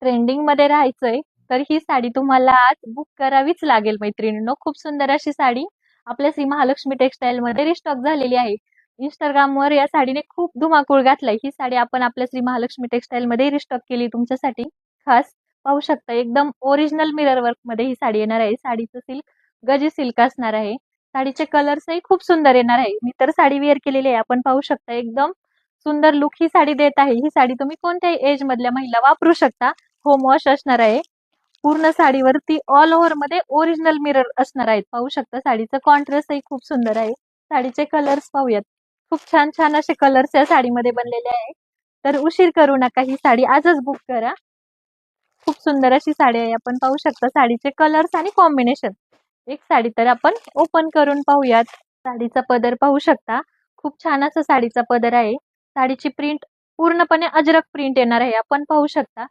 Trending मध्ये राहायचंय तर ही साडी तुम्हाला आज बुक करावीच लागेल मैत्रिणींनो. खूप सुंदर अशी साडी आपल्या श्री महालक्ष्मी टेक्सटाईल मध्ये रिस्टॉक झालेली आहे. इंस्टाग्रामवर या साडीने खूप धुमाकूळ घातलाय. ही साडी आपण आपल्या श्री महालक्ष्मी टेक्सटाईल मध्ये रिस्टॉक केली तुमच्यासाठी खास. पाहू शकता एकदम ओरिजिनल मिरर वर्क मध्ये ही साडी येणार आहे. साडीचं सिल्क गजी सिल्क असणार आहे. साडीचे कलर्सही खूप सुंदर येणार आहे. मी तर साडी वेअर केलेली आहे. आपण पाहू शकता एकदम सुंदर लुक ही साडी देत आहे. ही साडी तुम्ही कोणत्याही एज मधल्या महिला वापरू शकता. होम वॉश असणार आहे. पूर्ण साडीवरती ऑल ओव्हर मध्ये ओरिजिनल मिरर असणार आहेत. पाहू शकता साडीचं कॉन्ट्रास्टही खूप सुंदर आहे. साडीचे कलर्स पाहूयात. खूप छान छान असे कलर्स या साडीमध्ये बनलेले आहे. तर उशीर करू नका, ही साडी आजच बुक करा. खूप सुंदर अशी साडी आहे. आपण पाहू शकता साडीचे कलर्स आणि कॉम्बिनेशन. एक साडी तर आपण ओपन करून पाहूयात. साडीचा पदर पाहू शकता. खूप छान असा साडीचा पदर आहे. साडीची प्रिंट पूर्णपणे अजरक प्रिंट येणार आहे. आपण पाहू शकता